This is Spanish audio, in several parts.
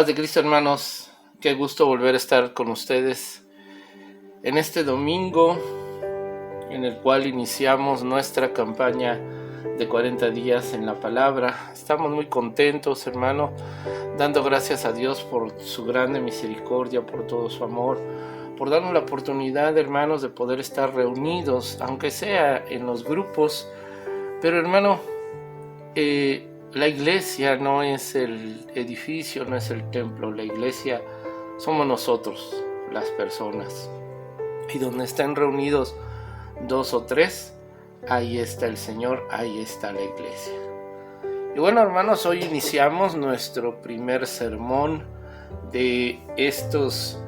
Paz de Cristo, hermanos, qué gusto volver a estar con ustedes en este domingo en el cual iniciamos nuestra campaña de 40 días en la palabra. Estamos muy contentos, hermano, dando gracias a Dios por su grande misericordia, por todo su amor, por darnos la oportunidad, hermanos, de poder estar reunidos, aunque sea en los grupos. Pero, hermano, la iglesia no es el edificio, no es el templo. La iglesia somos nosotros, las personas. Y donde están reunidos 2 o 3, ahí está el Señor, ahí está la iglesia. Y bueno, hermanos, hoy iniciamos nuestro primer sermón de estos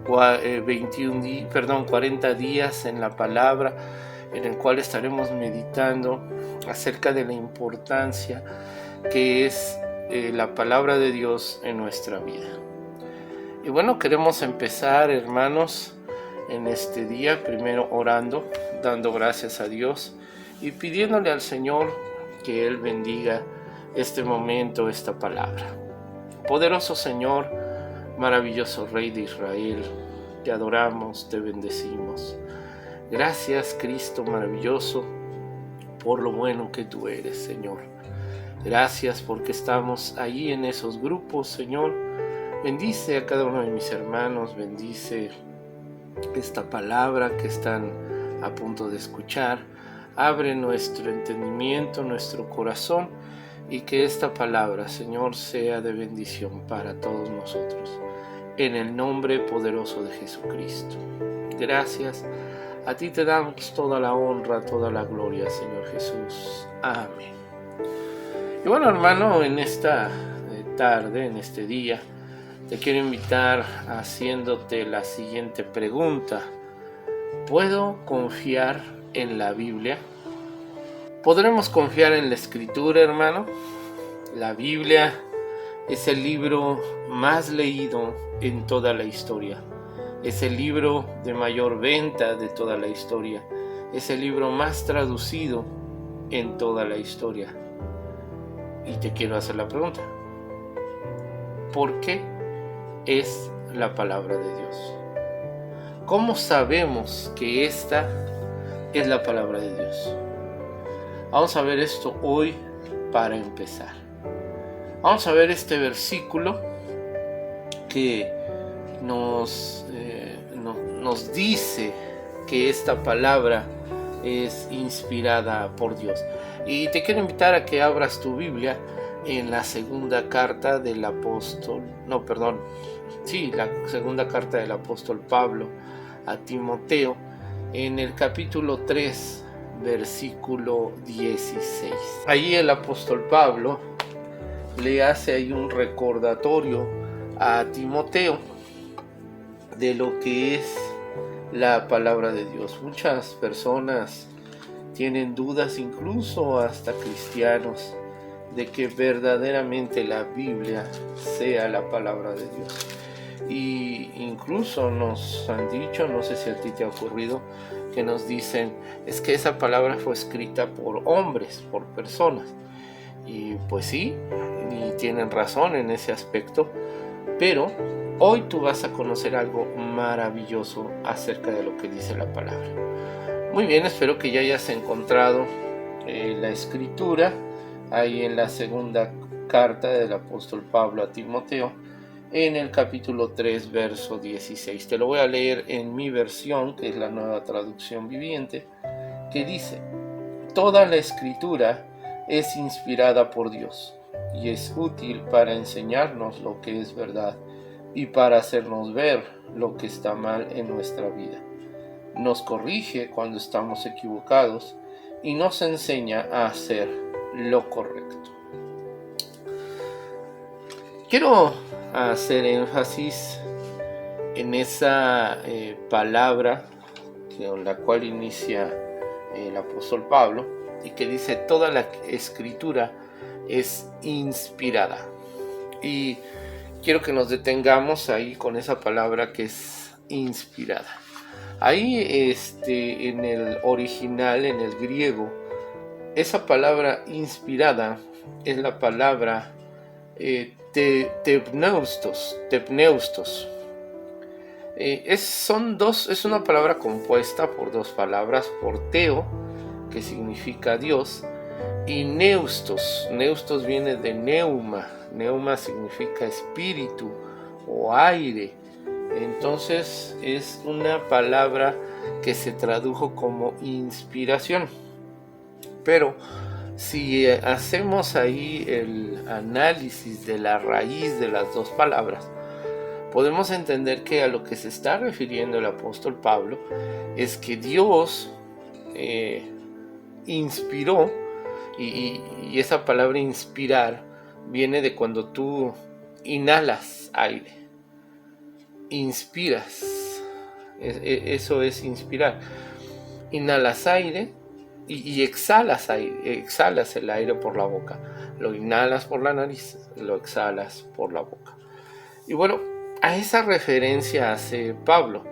40 días en la palabra, en el cual estaremos meditando acerca de la importancia que es la palabra de Dios en nuestra vida. Y bueno, queremos empezar, hermanos, en este día, primero orando, dando gracias a Dios y pidiéndole al Señor que Él bendiga este momento, esta palabra. Poderoso Señor, maravilloso Rey de Israel, te adoramos, te bendecimos. Gracias, Cristo maravilloso, por lo bueno que tú eres, Señor. Gracias porque estamos ahí en esos grupos, Señor. Bendice a cada uno de mis hermanos, bendice esta palabra que están a punto de escuchar. Abre nuestro entendimiento, nuestro corazón, y que esta palabra, Señor, sea de bendición para todos nosotros. En el nombre poderoso de Jesucristo. Gracias. A ti te damos toda la honra, toda la gloria, Señor Jesús. Amén. Y bueno, hermano, en esta tarde, en este día, te quiero invitar haciéndote la siguiente pregunta. ¿Puedo confiar en la Biblia? ¿Podremos confiar en la Escritura, hermano? La Biblia es el libro más leído en toda la historia. Es el libro de mayor venta de toda la historia. Es el libro más traducido en toda la historia. Y te quiero hacer la pregunta. ¿Por qué es la palabra de Dios? ¿Cómo sabemos que esta es la palabra de Dios? Vamos a ver esto hoy para empezar. Vamos a ver este versículo que nos dice que esta palabra es inspirada por Dios. Y te quiero invitar a que abras tu Biblia en la segunda carta del apóstol, la segunda carta del apóstol Pablo a Timoteo, en el capítulo 3, versículo 16. Ahí el apóstol Pablo le hace ahí un recordatorio a Timoteo de lo que es la palabra de Dios. Muchas personas tienen dudas, incluso hasta cristianos, de que verdaderamente la Biblia sea la palabra de Dios. Y incluso nos han dicho, no sé si a ti te ha ocurrido, que nos dicen, es que esa palabra fue escrita por hombres, por personas. Y pues sí, y tienen razón en ese aspecto, pero hoy tú vas a conocer algo maravilloso acerca de lo que dice la palabra. Muy bien, espero que ya hayas encontrado la escritura ahí en la segunda carta del apóstol Pablo a Timoteo, en el capítulo 3, verso 16. Te lo voy a leer en mi versión, que es la Nueva Traducción Viviente, que dice: toda la escritura es inspirada por Dios y es útil para enseñarnos lo que es verdad y para hacernos ver lo que está mal en nuestra vida. Nos corrige cuando estamos equivocados y nos enseña a hacer lo correcto. Quiero hacer énfasis en esa palabra con la cual inicia el apóstol Pablo y que dice: toda la escritura es inspirada. Y quiero que nos detengamos ahí con esa palabra que es inspirada. Ahí en el original, en el griego, esa palabra inspirada es la palabra tepneustos. Es una palabra compuesta por dos palabras, por teo, que significa Dios, y neustos. Neustos viene de neuma. Neuma significa espíritu o aire. Entonces es una palabra que se tradujo como inspiración. Pero si hacemos ahí el análisis de la raíz de las dos palabras, podemos entender que a lo que se está refiriendo el apóstol Pablo es que Dios inspiró, y esa palabra inspirar viene de cuando tú inhalas aire, inspiras, eso es inspirar, inhalas aire y exhalas aire, exhalas el aire por la boca, lo inhalas por la nariz, lo exhalas por la boca. Y bueno, a esa referencia hace Pablo.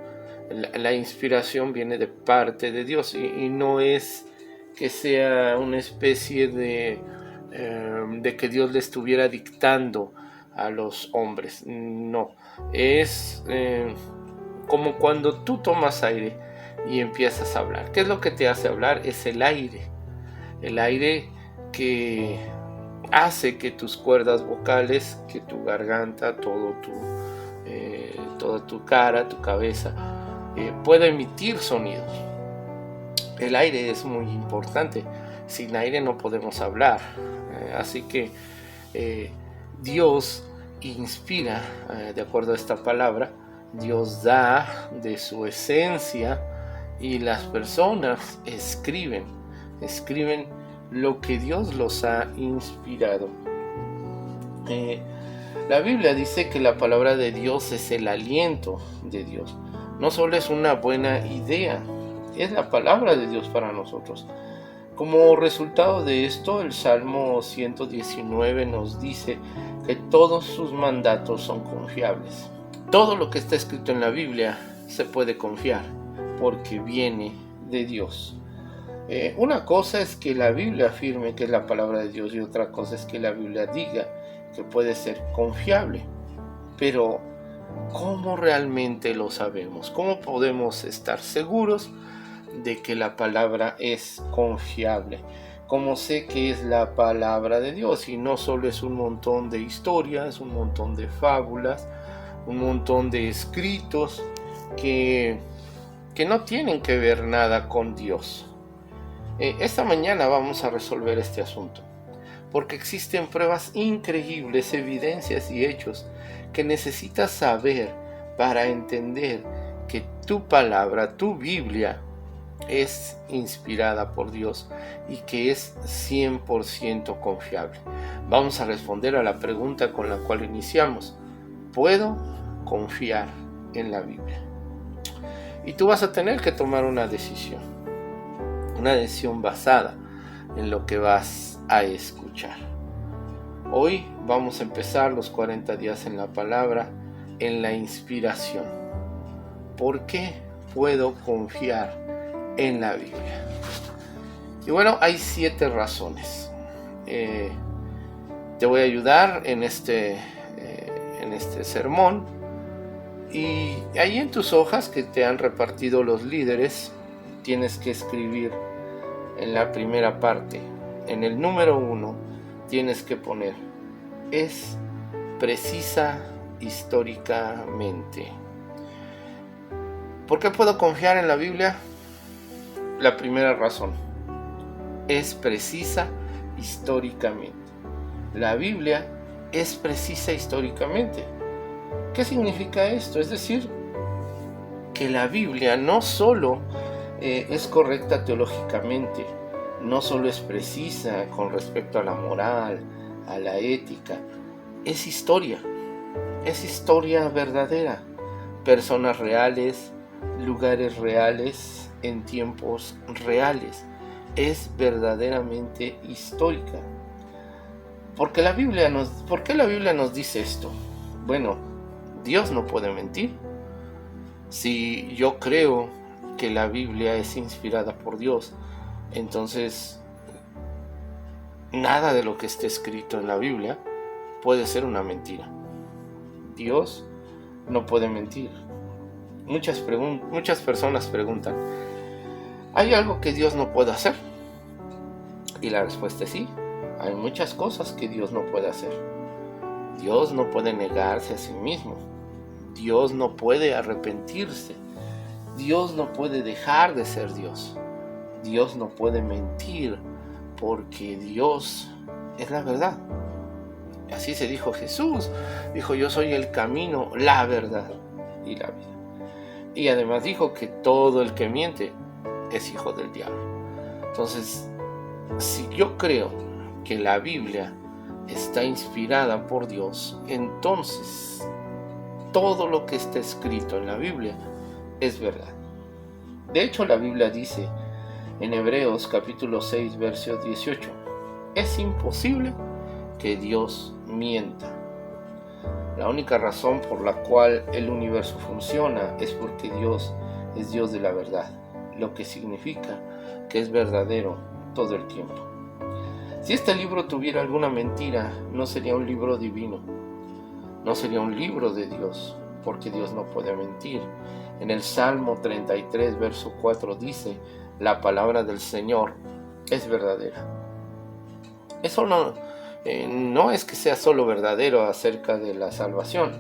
La inspiración viene de parte de Dios y no es que sea una especie de que Dios le estuviera dictando a los hombres. No, es como cuando tú tomas aire y empiezas a hablar. ¿Qué es lo que te hace hablar? Es el aire que hace que tus cuerdas vocales, que tu garganta, toda tu cara, tu cabeza, pueda emitir sonidos. El aire es muy importante. Sin aire no podemos hablar. Así que Dios inspira, de acuerdo a esta palabra. Dios da de su esencia y las personas escriben lo que Dios los ha inspirado. La Biblia dice que la palabra de Dios es el aliento de Dios. No solo es una buena idea, es la palabra de Dios para nosotros. Como resultado de esto, el Salmo 119 nos dice que todos sus mandatos son confiables. Todo lo que está escrito en la Biblia se puede confiar porque viene de Dios. Una cosa es que la Biblia afirme que es la palabra de Dios y otra cosa es que la Biblia diga que puede ser confiable. Pero ¿cómo realmente lo sabemos? ¿Cómo podemos estar seguros de que la palabra es confiable? ¿Cómo sé que es la palabra de Dios y no solo es un montón de historias, un montón de fábulas, un montón de escritos que no tienen que ver nada con Dios? Esta mañana vamos a resolver este asunto, porque existen pruebas increíbles, evidencias y hechos que necesitas saber para entender que tu palabra, tu Biblia, es inspirada por Dios y que es 100% confiable. Vamos a responder a la pregunta con la cual iniciamos: ¿puedo confiar en la Biblia? Y tú vas a tener que tomar una decisión basada en lo que vas a escuchar. Hoy vamos a empezar los 40 días en la palabra, en la inspiración. ¿Por qué puedo confiar en la Biblia? Y bueno, hay 7 razones. Te voy a ayudar en este sermón, y ahí en tus hojas que te han repartido los líderes tienes que escribir en la primera parte, en el número 1, tienes que poner: es precisa históricamente. ¿Por qué puedo confiar en la Biblia? La primera razón: es precisa históricamente. La Biblia es precisa históricamente. ¿Qué significa esto? Es decir, que la Biblia no solo es correcta teológicamente, no solo es precisa con respecto a la moral, a la ética, es historia verdadera, personas reales, lugares reales, en tiempos reales, es verdaderamente histórica. ¿Por qué la Biblia nos dice esto? Bueno, Dios no puede mentir. Si yo creo que la Biblia es inspirada por Dios, entonces nada de lo que esté escrito en la Biblia puede ser una mentira. Dios no puede mentir. Muchas personas preguntan, ¿hay algo que Dios no puede hacer? Y la respuesta es sí. Hay muchas cosas que Dios no puede hacer. Dios no puede negarse a sí mismo. Dios no puede arrepentirse. Dios no puede dejar de ser Dios. Dios no puede mentir porque Dios es la verdad. Así se dijo Jesús. Dijo, yo soy el camino, la verdad y la vida. Y además dijo que todo el que miente es hijo del diablo. Entonces, si yo creo que la Biblia está inspirada por Dios, entonces todo lo que está escrito en la Biblia es verdad. De hecho, la Biblia dice en Hebreos capítulo 6, verso 18, es imposible que Dios mienta. La única razón por la cual el universo funciona es porque Dios es Dios de la verdad, lo que significa que es verdadero todo el tiempo. Si este libro tuviera alguna mentira, no sería un libro divino, no sería un libro de Dios, porque Dios no puede mentir. En el Salmo 33, verso 4 dice, la palabra del Señor es verdadera. Eso no es que sea solo verdadero acerca de la salvación,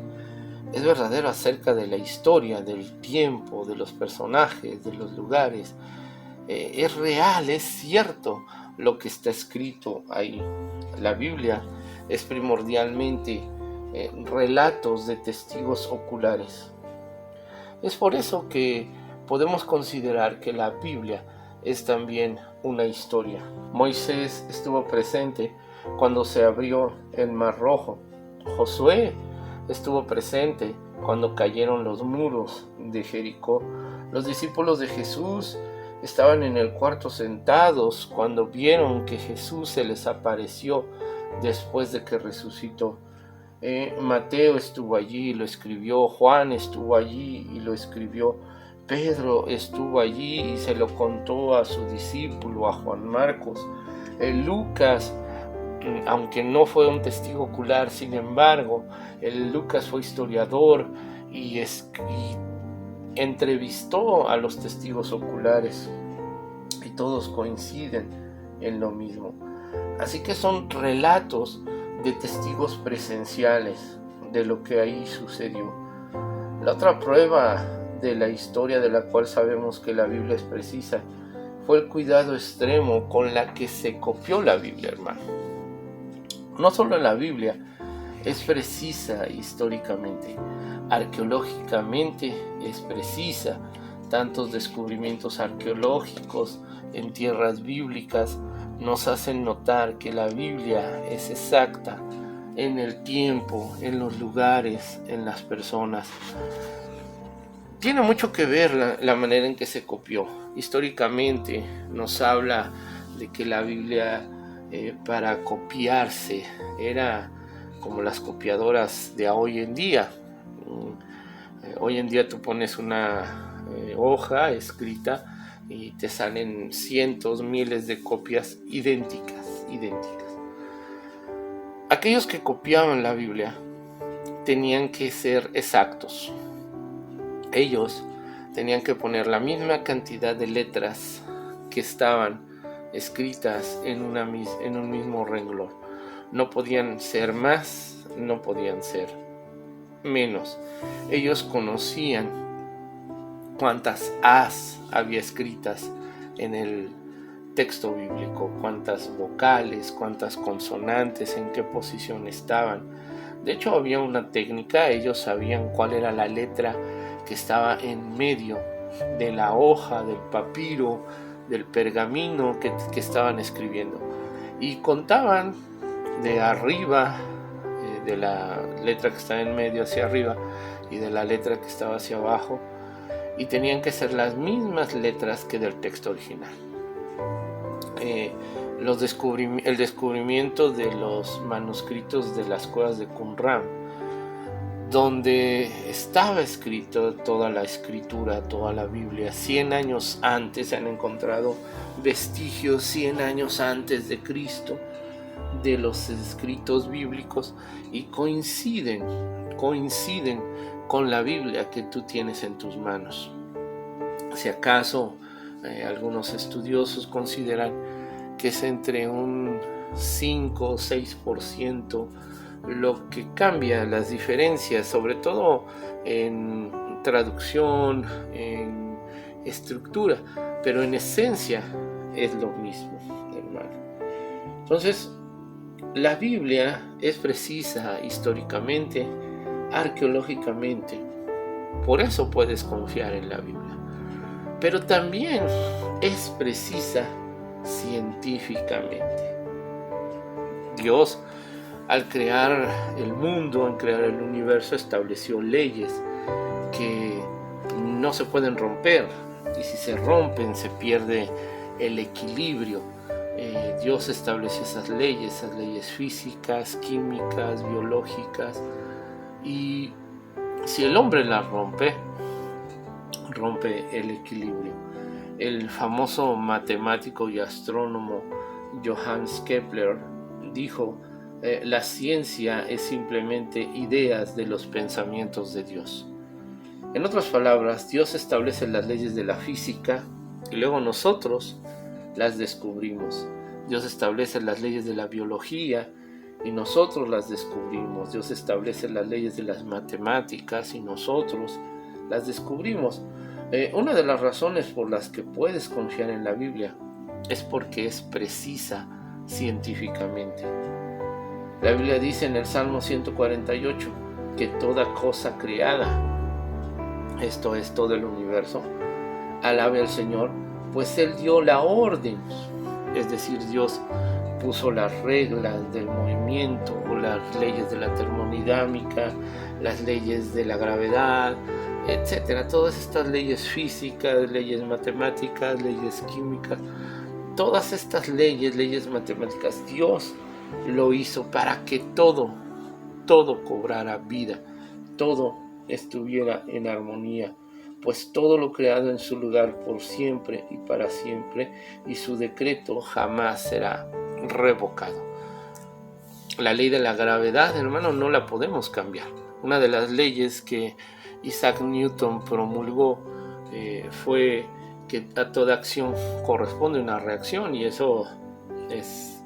es verdadero acerca de la historia, del tiempo, de los personajes, de los lugares. Es real, es cierto lo que está escrito ahí. La Biblia es primordialmente relatos de testigos oculares. Es por eso que podemos considerar que la Biblia es también una historia. Moisés estuvo presente cuando se abrió el Mar Rojo. Josué estuvo presente cuando cayeron los muros de Jericó. Los discípulos de Jesús estaban en el cuarto sentados cuando vieron que Jesús se les apareció después de que resucitó. Mateo estuvo allí y lo escribió, Juan estuvo allí y lo escribió, Pedro estuvo allí y se lo contó a su discípulo, a Juan Marcos. Lucas, aunque no fue un testigo ocular, sin embargo, Lucas fue historiador y entrevistó a los testigos oculares y todos coinciden en lo mismo. Así que son relatos de testigos presenciales de lo que ahí sucedió. La otra prueba de la historia de la cual sabemos que la Biblia es precisa fue el cuidado extremo con la que se copió la Biblia, hermano. No solo la Biblia es precisa históricamente, arqueológicamente es precisa. Tantos descubrimientos arqueológicos en tierras bíblicas nos hacen notar que la Biblia es exacta en el tiempo, en los lugares, en las personas. Tiene mucho que ver la manera en que se copió. Históricamente nos habla de que la Biblia para copiarse era como las copiadoras de hoy en día. Hoy en día tú pones una hoja escrita y te salen cientos, miles de copias idénticas. Aquellos que copiaban la Biblia tenían que ser exactos. Ellos tenían que poner la misma cantidad de letras que estaban escritas en un mismo renglón. No podían ser más, no podían ser menos. Ellos conocían cuántas as había escritas en el texto bíblico, cuántas vocales, cuántas consonantes, en qué posición estaban. De hecho, había una técnica. Ellos sabían cuál era la letra que estaba en medio de la hoja, del papiro, del pergamino que estaban escribiendo, y contaban de arriba, de la letra que estaba en medio hacia arriba y de la letra que estaba hacia abajo, y tenían que ser las mismas letras que del texto original. El descubrimiento de los manuscritos de las cuevas de Qumran, donde estaba escrito toda la escritura, toda la Biblia, 100 años antes. Se han encontrado vestigios 100 años antes de Cristo de los escritos bíblicos y coinciden con la Biblia que tú tienes en tus manos. Si acaso algunos estudiosos consideran que es entre un 5 o 6% lo que cambia, las diferencias, sobre todo en traducción, en estructura, pero en esencia es lo mismo, hermano. Entonces, la Biblia es precisa históricamente, arqueológicamente, por eso puedes confiar en la Biblia, pero también es precisa científicamente. Dios, al crear el mundo, al crear el universo, estableció leyes que no se pueden romper, y si se rompen se pierde el equilibrio. Dios estableció esas leyes físicas, químicas, biológicas, y si el hombre las rompe el equilibrio. El famoso matemático y astrónomo Johannes Kepler dijo: la ciencia es simplemente ideas de los pensamientos de Dios. En otras palabras, Dios establece las leyes de la física y luego nosotros las descubrimos. Dios establece las leyes de la biología y nosotros las descubrimos. Dios establece las leyes de las matemáticas y nosotros las descubrimos. Una de las razones por las que puedes confiar en la Biblia es porque es precisa científicamente. La Biblia dice en el Salmo 148 que toda cosa creada, esto es todo el universo, alabe al Señor, pues Él dio la orden. Es decir, Dios puso las reglas del movimiento, o las leyes de la termodinámica, las leyes de la gravedad, etcétera. Todas estas leyes físicas, leyes matemáticas, leyes químicas, todas estas leyes matemáticas, Dios lo hizo para que todo cobrara vida, todo estuviera en armonía, pues todo lo creado en su lugar por siempre y para siempre, y su decreto jamás será revocado. La ley de la gravedad, hermano, no la podemos cambiar. Una de las leyes que Isaac Newton promulgó fue que a toda acción corresponde una reacción, y eso es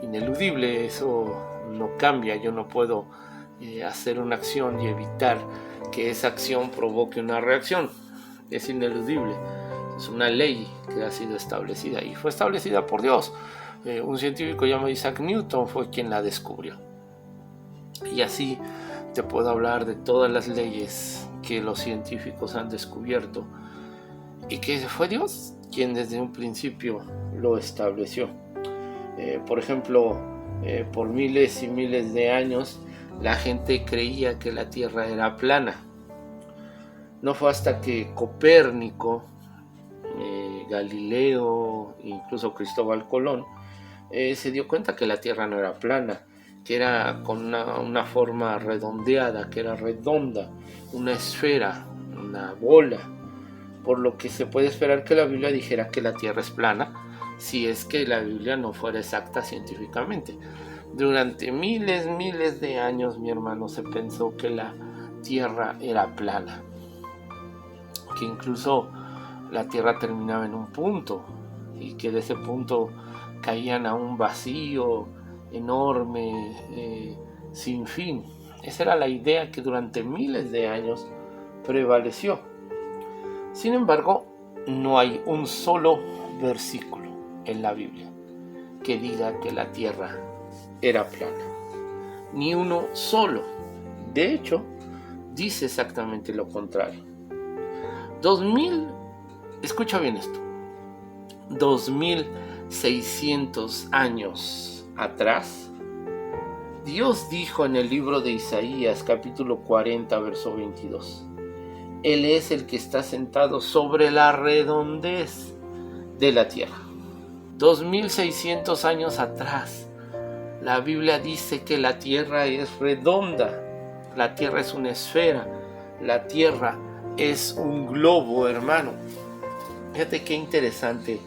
ineludible, eso no cambia. Yo no puedo hacer una acción y evitar que esa acción provoque una reacción, es ineludible. Es una ley que ha sido establecida y fue establecida por Dios. Un científico llamado Isaac Newton fue quien la descubrió. Y así te puedo hablar de todas las leyes que los científicos han descubierto y que fue Dios quien desde un principio lo estableció. Por ejemplo, por miles y miles de años la gente creía que la Tierra era plana. No fue hasta que Copérnico, Galileo, incluso Cristóbal Colón, se dio cuenta que la Tierra no era plana, que era con una forma redondeada, que era redonda, una esfera, una bola, por lo que se puede esperar que la Biblia dijera que la Tierra es plana, si es que la Biblia no fuera exacta científicamente. Durante miles de años, mi hermano, se pensó que la Tierra era plana, que incluso la Tierra terminaba en un punto y que de ese punto caían a un vacío enorme, sin fin. Esa era la idea que durante miles de años prevaleció. Sin embargo, no hay un solo versículo en la Biblia que diga que la Tierra era plana, ni uno solo. De hecho, dice exactamente lo contrario. Escucha bien esto, 2600 años atrás, Dios dijo en el libro de Isaías, capítulo 40, verso 22, Él es el que está sentado sobre la redondez de la tierra. 2600 años atrás, la Biblia dice que la tierra es redonda, la tierra es una esfera, la tierra es un globo, hermano. Fíjate qué interesante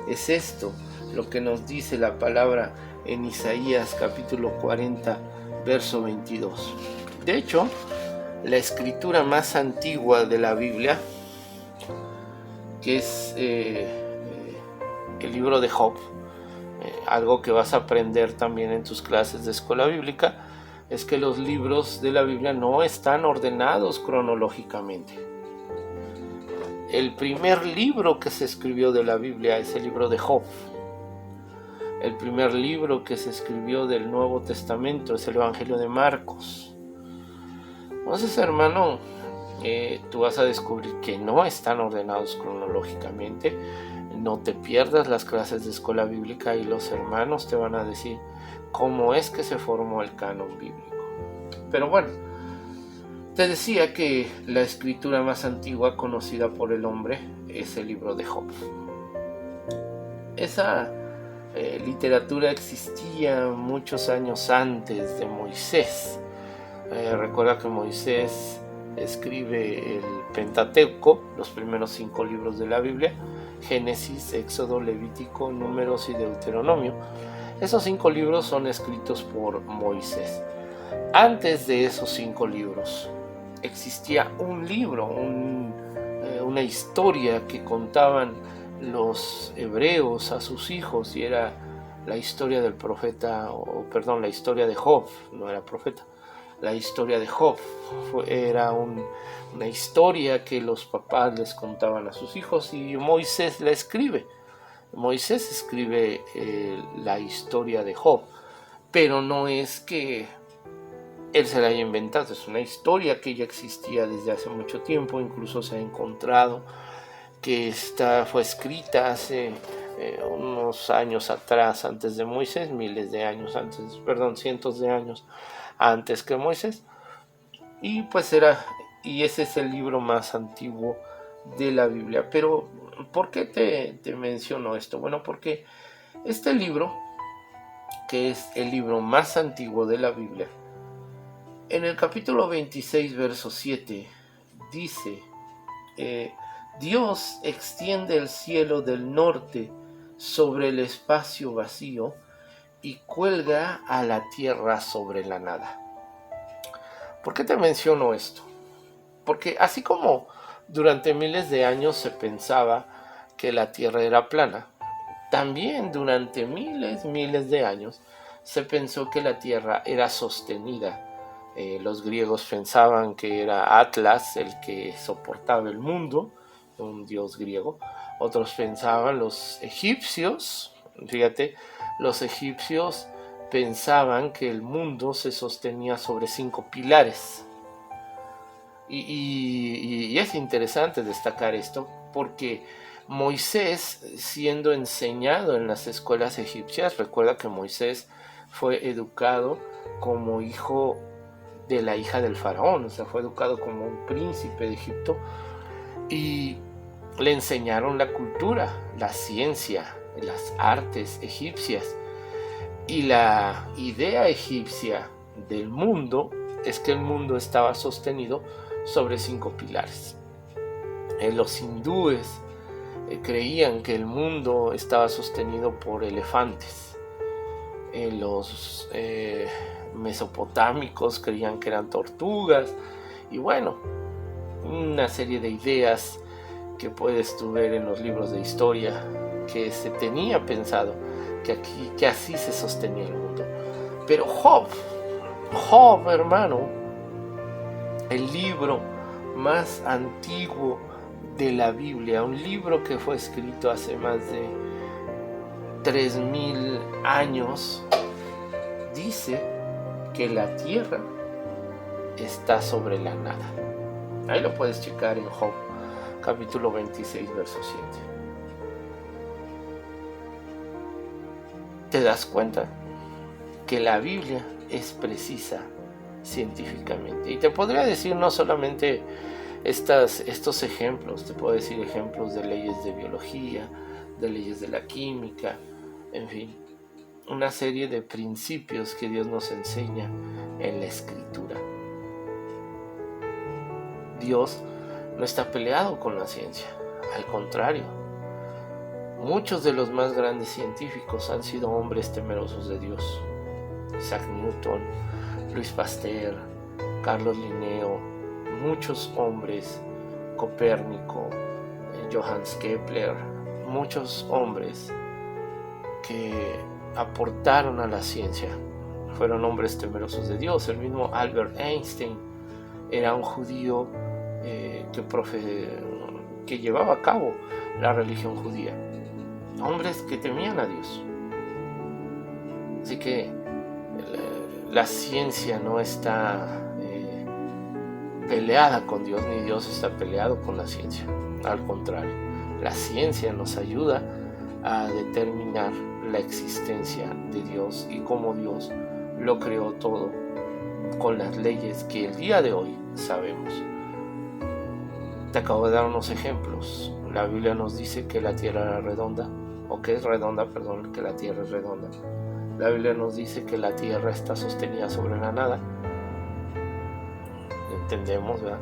es esto, lo que nos dice la palabra en Isaías capítulo 40, verso 22. De hecho, la escritura más antigua de la Biblia, que es el libro de Job, algo que vas a aprender también en tus clases de escuela bíblica, es que los libros de la Biblia no están ordenados cronológicamente. El primer libro que se escribió de la Biblia es el libro de Job. El primer libro que se escribió del Nuevo Testamento es el Evangelio de Marcos. Entonces, hermano, tú vas a descubrir que no están ordenados cronológicamente. No te pierdas las clases de escuela bíblica y los hermanos te van a decir cómo es que se formó el canon bíblico. Pero bueno, te decía que la escritura más antigua conocida por el hombre es el libro de Job. Esa literatura existía muchos años antes de Moisés. Recuerda que Moisés escribe el Pentateuco, los primeros 5 libros de la Biblia: Génesis, Éxodo, Levítico, Números y Deuteronomio. Esos 5 libros son escritos por Moisés. Antes de esos 5 libros existía un libro, una historia que contaban los hebreos a sus hijos, y era la historia del profeta, la historia de Job. No era profeta, la historia de Job. Era una historia que los papás les contaban a sus hijos, y Moisés la escribe. Moisés escribe la historia de Job, pero no es que él se la haya inventado, es una historia que ya existía desde hace mucho tiempo. Incluso se ha encontrado que fue escrita hace unos años atrás, antes de Moisés, cientos de años antes que Moisés, y ese es el libro más antiguo de la Biblia. Pero ¿por qué te menciono esto? Bueno, porque este libro, que es el libro más antiguo de la Biblia, en el capítulo 26, verso 7, dice: Dios extiende el cielo del norte sobre el espacio vacío y cuelga a la tierra sobre la nada. ¿Por qué te menciono esto? Porque así como durante miles de años se pensaba que la tierra era plana, también durante miles de años se pensó que la tierra era sostenida. Los griegos pensaban que era Atlas el que soportaba el mundo, un dios griego. Otros pensaban, los egipcios pensaban que el mundo se sostenía sobre 5 pilares. Y es interesante destacar esto, porque Moisés, siendo enseñado en las escuelas egipcias, recuerda que Moisés fue educado como hijo de la hija del faraón, fue educado como un príncipe de Egipto, y le enseñaron la cultura, la ciencia, las artes egipcias. Y la idea egipcia del mundo es que el mundo estaba sostenido sobre 5 pilares. Los hindúes creían que el mundo estaba sostenido por elefantes. Los mesopotámicos creían que eran tortugas. Y bueno, una serie de ideas que puedes tú ver en los libros de historia, que se tenía pensado que así se sostenía el mundo. Pero Job, hermano, el libro más antiguo de la Biblia, un libro que fue escrito hace más de 3000 años, dice que la tierra está sobre la nada. Ahí lo puedes checar en Job capítulo 26, verso 7. Te das cuenta que la Biblia es precisa científicamente. Y te podría decir no solamente estos ejemplos, te puedo decir ejemplos de leyes de biología, de leyes de la química, en fin, una serie de principios que Dios nos enseña en la Escritura. Dios no está peleado con la ciencia, al contrario, Muchos de los más grandes científicos han sido hombres temerosos de Dios. Isaac Newton, Luis Pasteur, Carlos Linneo, muchos hombres, Copérnico, Johannes Kepler, muchos hombres que aportaron a la ciencia. Fueron hombres temerosos de Dios. El mismo Albert Einstein era un judío que llevaba a cabo la religión judía. Hombres que temían a Dios. Así que la ciencia no está peleada con Dios, ni Dios está peleado con la ciencia. Al contrario, la ciencia nos ayuda a determinar la existencia de Dios y cómo Dios lo creó todo con las leyes que el día de hoy sabemos. Te acabo de dar unos ejemplos. La Biblia nos dice que la tierra era redonda, o que es redonda, perdón, que la tierra es redonda. La Biblia nos dice que la tierra está sostenida sobre la nada. Entendemos, ¿verdad?,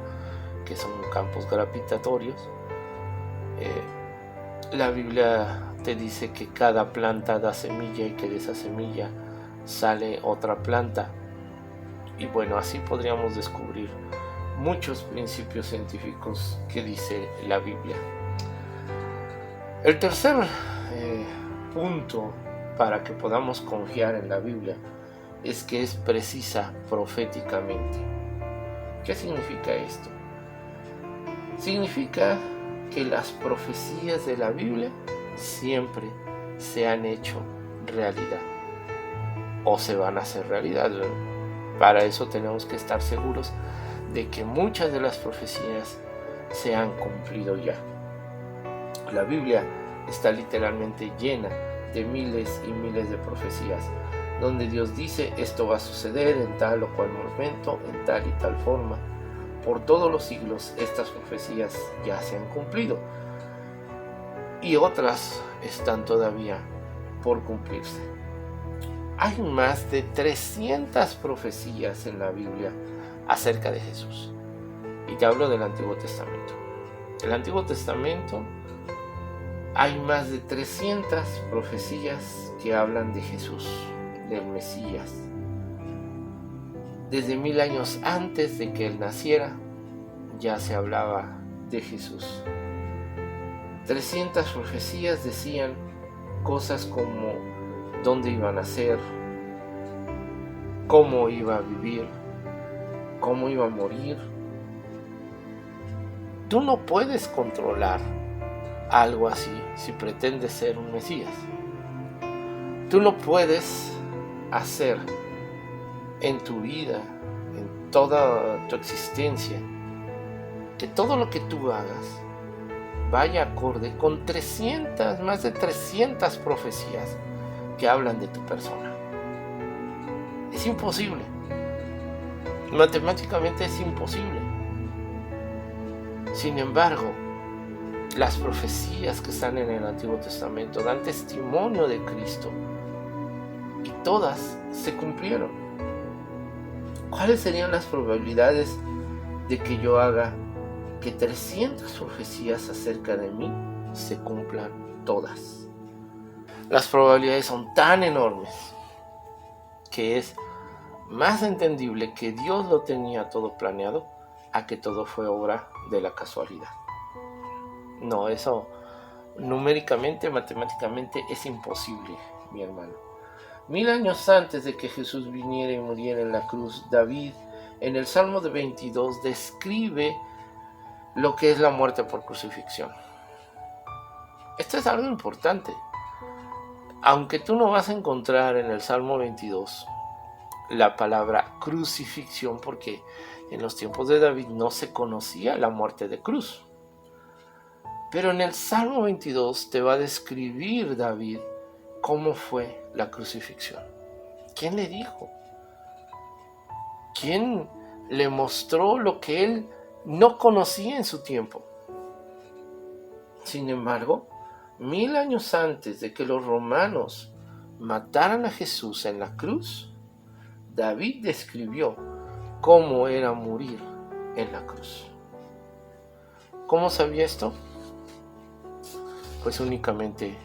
que son campos gravitatorios. La Biblia te dice que cada planta da semilla y que de esa semilla sale otra planta. Y bueno, así podríamos descubrir muchos principios científicos que dice la Biblia. El tercer punto para que podamos confiar en la Biblia es que es precisa proféticamente. ¿Qué significa esto? Significa que las profecías de la Biblia siempre se han hecho realidad o se van a hacer realidad. Para eso tenemos que estar seguros de que muchas de las profecías se han cumplido ya. La Biblia está literalmente llena de miles y miles de profecías, donde Dios dice: esto va a suceder en tal o cual momento, en tal y tal forma. Por todos los siglos estas profecías ya se han cumplido y otras están todavía por cumplirse. Hay más de 300 profecías en la Biblia acerca de Jesús. Y te hablo del Antiguo Testamento. En el Antiguo Testamento hay más de 300 profecías que hablan de Jesús, del Mesías. Desde 1000 años antes de que Él naciera, ya se hablaba de Jesús. 300 profecías decían cosas como dónde iba a nacer, cómo iba a vivir, cómo iba a morir. Tú no puedes controlar algo así si pretendes ser un Mesías. Tú no puedes hacer en tu vida, en toda tu existencia, que todo lo que tú hagas vaya acorde con más de 300 profecías que hablan de tu persona. Es imposible. Matemáticamente es imposible. Sin embargo, las profecías que están en el Antiguo Testamento dan testimonio de Cristo y todas se cumplieron. ¿Cuáles serían las probabilidades de que yo haga que 300 profecías acerca de mí se cumplan todas? Las probabilidades son tan enormes que es más entendible que Dios lo tenía todo planeado a que todo fue obra de la casualidad. No, eso numéricamente, matemáticamente es imposible, mi hermano. 1000 años antes de que Jesús viniera y muriera en la cruz, David en el Salmo de 22 describe lo que es la muerte por crucifixión. Esto es algo importante. Aunque tú no vas a encontrar en el Salmo 22 la palabra crucifixión, porque en los tiempos de David no se conocía la muerte de cruz. Pero en el Salmo 22 te va a describir David cómo fue la crucifixión. ¿Quién le dijo? ¿Quién le mostró lo que él no conocía en su tiempo? Sin embargo, 1000 años antes de que los romanos mataran a Jesús en la cruz, David describió cómo era morir en la cruz. ¿Cómo sabía esto? Pues únicamente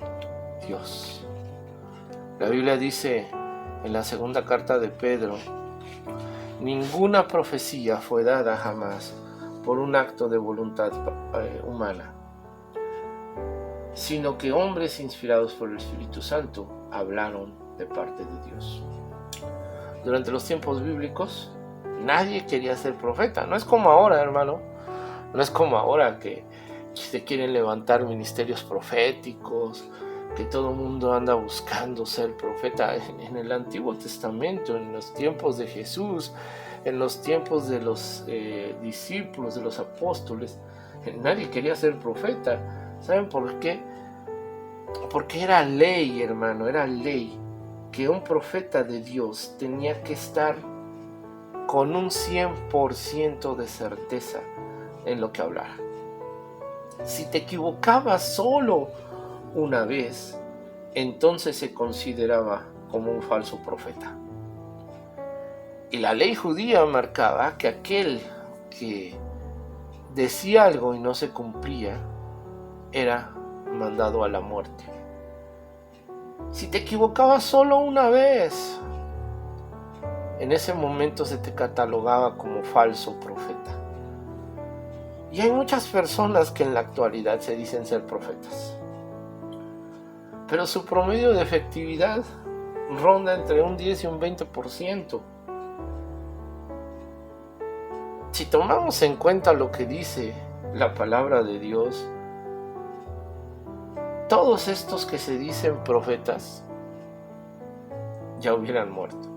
Dios. La Biblia dice en la segunda carta de Pedro: ninguna profecía fue dada jamás por un acto de voluntad humana, sino que hombres inspirados por el Espíritu Santo hablaron de parte de Dios. Durante los tiempos bíblicos, nadie quería ser profeta. No es como ahora, hermano. No es como ahora que se quieren levantar ministerios proféticos, que todo el mundo anda buscando ser profeta. En el Antiguo Testamento, en los tiempos de Jesús, en los tiempos de los discípulos, de los apóstoles, nadie quería ser profeta. ¿Saben por qué? Porque era ley, hermano, era ley que un profeta de Dios tenía que estar con un 100% de certeza en lo que hablara. Si te equivocabas solo una vez, entonces se consideraba como un falso profeta. Y la ley judía marcaba que aquel que decía algo y no se cumplía era mandado a la muerte. Si te equivocabas solo una vez, en ese momento se te catalogaba como falso profeta. Y hay muchas personas que en la actualidad se dicen ser profetas, pero su promedio de efectividad ronda entre un 10 y un 20%. Si tomamos en cuenta lo que dice la palabra de Dios, todos estos que se dicen profetas ya hubieran muerto.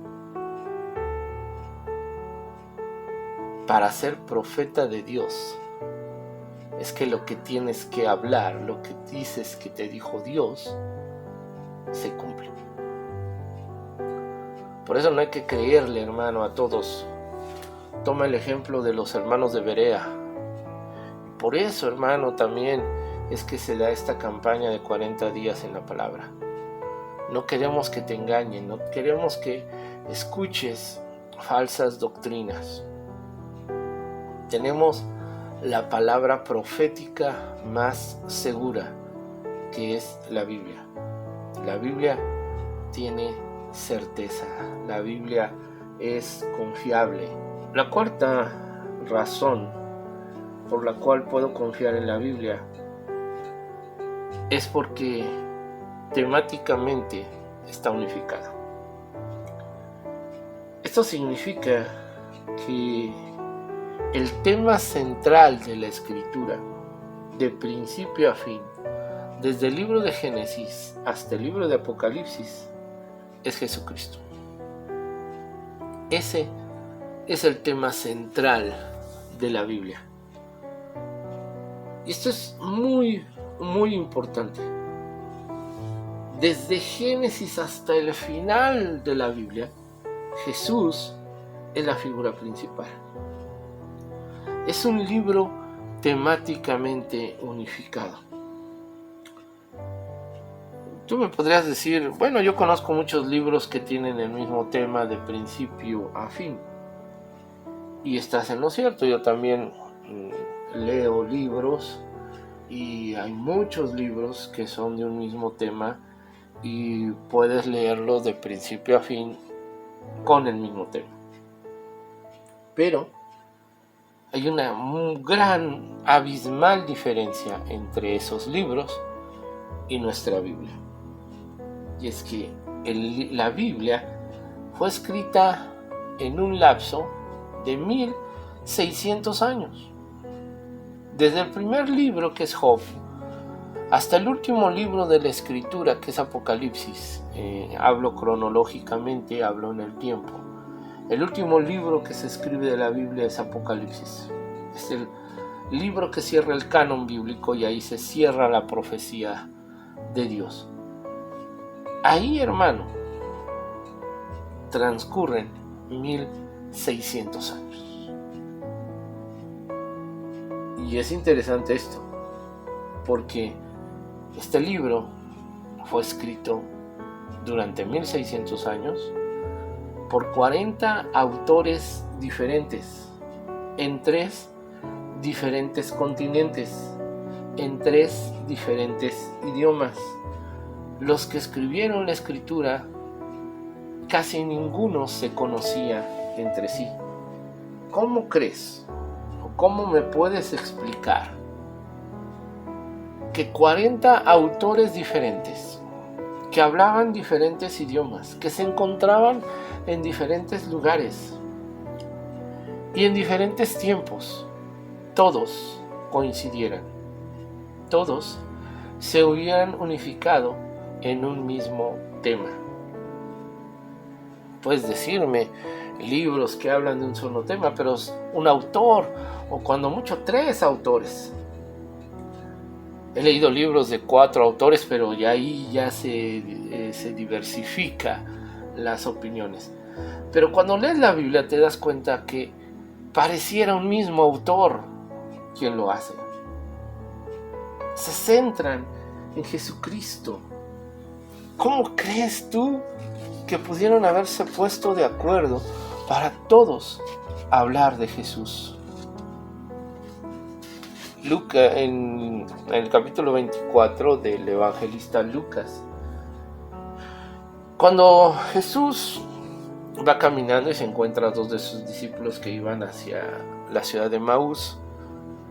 Para ser profeta de Dios es que lo que tienes que hablar, lo que dices que te dijo Dios, se cumple. Por eso no hay que creerle, hermano, a todos. Toma el ejemplo de los hermanos de Berea. Por eso, hermano, también es que se da esta campaña de 40 días en la palabra. No queremos que te engañen, no queremos que escuches falsas doctrinas. Tenemos la palabra profética más segura, que es la Biblia. La Biblia tiene certeza, la Biblia es confiable. La cuarta razón por la cual puedo confiar en la Biblia es porque temáticamente está unificada. Esto significa que el tema central de la Escritura, de principio a fin, desde el libro de Génesis hasta el libro de Apocalipsis, es Jesucristo. Ese es el tema central de la Biblia. Y esto es muy, muy importante. Desde Génesis hasta el final de la Biblia, Jesús es la figura principal. Es un libro temáticamente unificado. Tú me podrías decir, bueno, yo conozco muchos libros que tienen el mismo tema de principio a fin. Y estás en lo cierto, yo también leo libros y hay muchos libros que son de un mismo tema y puedes leerlos de principio a fin con el mismo tema. Pero hay una gran, abismal diferencia entre esos libros y nuestra Biblia. Y es que la Biblia fue escrita en un lapso de 1600 años. Desde el primer libro, que es Job, hasta el último libro de la Escritura, que es Apocalipsis. Hablo cronológicamente, hablo en el tiempo. El último libro que se escribe de la Biblia es Apocalipsis. Es el libro que cierra el canon bíblico y ahí se cierra la profecía de Dios. Ahí, hermano, transcurren 1600 años. Y es interesante esto, porque este libro fue escrito durante 1600 años por 40 autores diferentes en 3 diferentes continentes. en 3 diferentes idiomas. Los que escribieron la escritura, casi ninguno se conocía entre sí. ¿Cómo crees o cómo me puedes explicar que 40 autores diferentes, que hablaban diferentes idiomas, que se encontraban en diferentes lugares y en diferentes tiempos, todos coincidieran, todos se hubieran unificado en un mismo tema? Puedes decirme libros que hablan de un solo tema, pero un autor, o cuando mucho 3 autores. He leído libros de 4 autores, pero ya ahí ya se diversifica las opiniones. Pero cuando lees la Biblia te das cuenta que pareciera un mismo autor quien lo hace. Se centran en Jesucristo. ¿Cómo crees tú que pudieron haberse puesto de acuerdo para todos hablar de Jesús? Lucas, en el capítulo 24 del evangelista Lucas, cuando Jesús va caminando y se encuentra a 2 de sus discípulos que iban hacia la ciudad de Maús,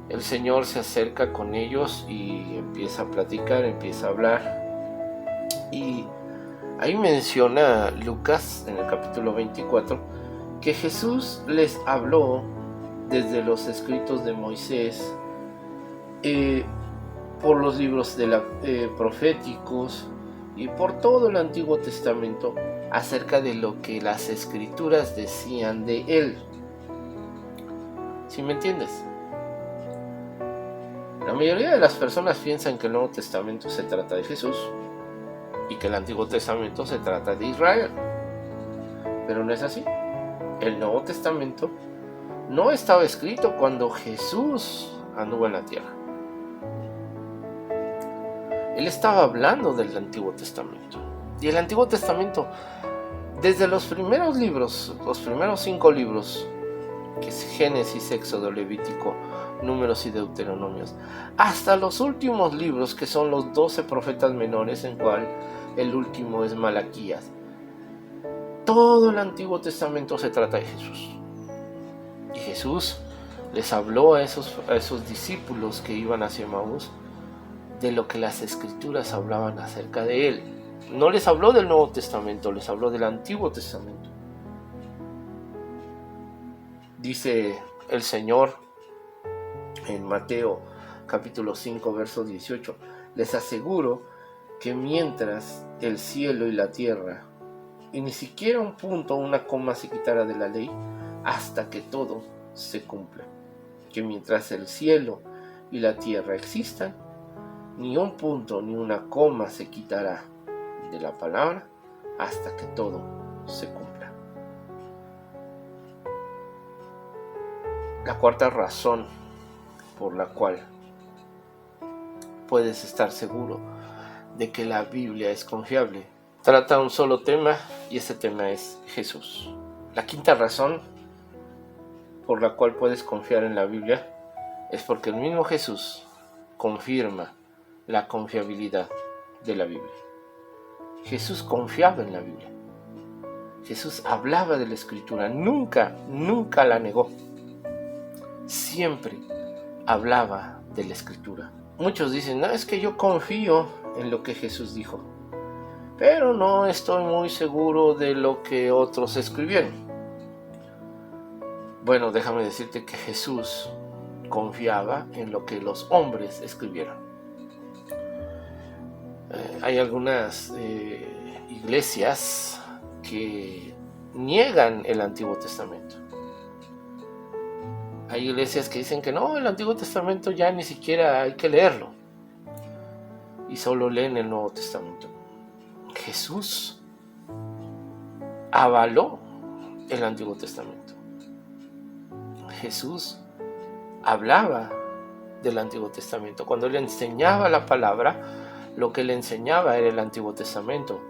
el Señor se acerca con ellos y empieza a platicar, empieza a hablar. Y ahí menciona Lucas, en el capítulo 24, que Jesús les habló desde los escritos de Moisés, por los libros proféticos y por todo el Antiguo Testamento acerca de lo que las escrituras decían de él. ¿Sí me entiendes? La mayoría de las personas piensan que el Nuevo Testamento se trata de Jesús y que el Antiguo Testamento se trata de Israel, pero no es así. El Nuevo Testamento no estaba escrito cuando Jesús anduvo en la tierra. Él estaba hablando del Antiguo Testamento. Y el Antiguo Testamento, desde los primeros libros, los primeros 5 libros, que es Génesis, Éxodo, Levítico, Números y Deuteronomios, hasta los últimos libros, que son los 12 profetas menores, en cual el último es Malaquías. Todo el Antiguo Testamento se trata de Jesús. Y Jesús les habló a esos discípulos que iban hacia Maús de lo que las escrituras hablaban acerca de él. No les habló del Nuevo Testamento, les habló del Antiguo Testamento. Dice el Señor en Mateo capítulo 5 verso 18: les aseguro que mientras el cielo y la tierra, y ni siquiera un punto o una coma se quitará de la ley, hasta que todo se cumpla. Que mientras el cielo y la tierra existan, ni un punto ni una coma se quitará de la palabra hasta que todo se cumpla. La cuarta razón por la cual puedes estar seguro de que la Biblia es confiable trata un solo tema, y ese tema es Jesús. La quinta razón por la cual puedes confiar en la Biblia es porque el mismo Jesús confirma la confiabilidad de la Biblia. Jesús confiaba en la Biblia. Jesús hablaba de la Escritura, nunca la negó. Siempre hablaba de la Escritura. Muchos dicen, no, es que yo confío en lo que Jesús dijo, pero no estoy muy seguro de lo que otros escribieron. Bueno, déjame decirte que Jesús confiaba en lo que los hombres escribieron. Hay algunas iglesias que niegan el Antiguo Testamento. Hay iglesias que dicen que no, el Antiguo Testamento ya ni siquiera hay que leerlo, y solo leen el Nuevo Testamento. Jesús avaló el Antiguo Testamento. Jesús hablaba del Antiguo Testamento. Cuando él enseñaba la palabra, lo que le enseñaba era el Antiguo Testamento.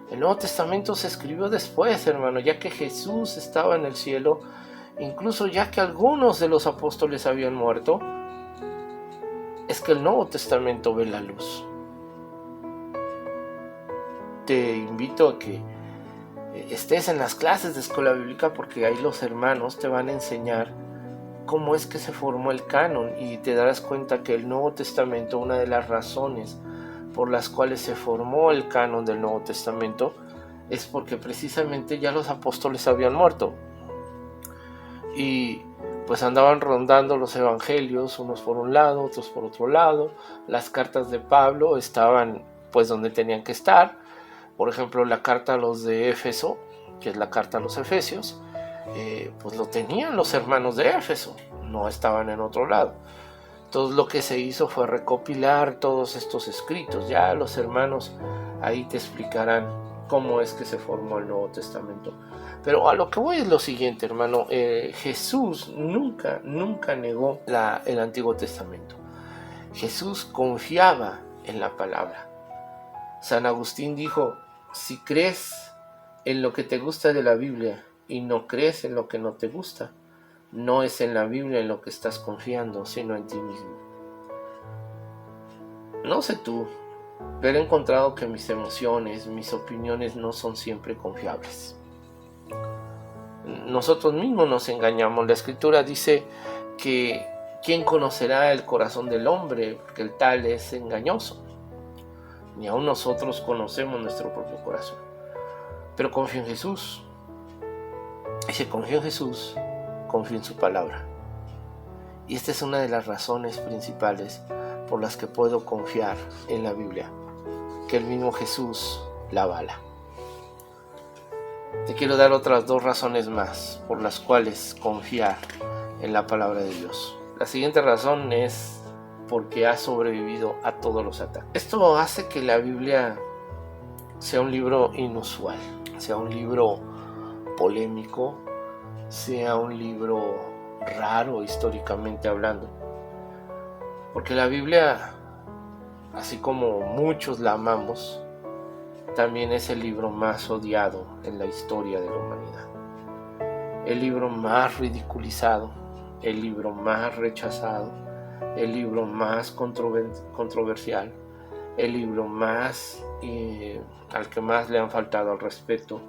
El Nuevo Testamento se escribió después, hermano, ya que Jesús estaba en el cielo, incluso ya que algunos de los apóstoles habían muerto. es que el Nuevo Testamento ve la luz. Te invito a que estés en las clases de escuela bíblica, porque ahí los hermanos te van a enseñar cómo es que se formó el canon, y te darás cuenta que el Nuevo Testamento, una de las razones por las cuales se formó el canon del Nuevo Testamento, es porque precisamente ya los apóstoles habían muerto y pues andaban rondando los evangelios, unos por un lado, otros por otro lado. Las cartas de Pablo estaban pues donde tenían que estar. Por ejemplo, la carta a los de Éfeso, que es la carta a los Efesios, pues lo tenían los hermanos de Éfeso, no estaban en otro lado. Entonces lo que se hizo fue recopilar todos estos escritos. Ya los hermanos ahí te explicarán cómo es que se formó el Nuevo Testamento. Pero a lo que voy es lo siguiente, hermano. Jesús nunca negó el Antiguo Testamento. Jesús confiaba en la palabra. San Agustín dijo: si crees en lo que te gusta de la Biblia y no crees en lo que no te gusta, no es en la Biblia en lo que estás confiando, sino en ti mismo. No sé tú, pero he encontrado que mis emociones, mis opiniones no son siempre confiables. Nosotros mismos nos engañamos. La Escritura dice que ¿quién conocerá el corazón del hombre? Porque el tal es engañoso. Ni aun nosotros conocemos nuestro propio corazón. Pero confío en Jesús. Y si confío en Jesús, confío en su palabra. Y esta es una de las razones principales por las que puedo confiar en la Biblia, que el mismo Jesús la avala. Te quiero dar otras 2 razones más por las cuales confiar en la palabra de Dios. La siguiente razón es porque ha sobrevivido a todos los ataques. Esto hace que la Biblia sea un libro inusual, sea un libro polémico, sea un libro raro históricamente hablando. Porque la Biblia, así como muchos la amamos, también es el libro más odiado en la historia de la humanidad. El libro más ridiculizado, el libro más rechazado, el libro más controversial, el libro más al que más le han faltado al respeto,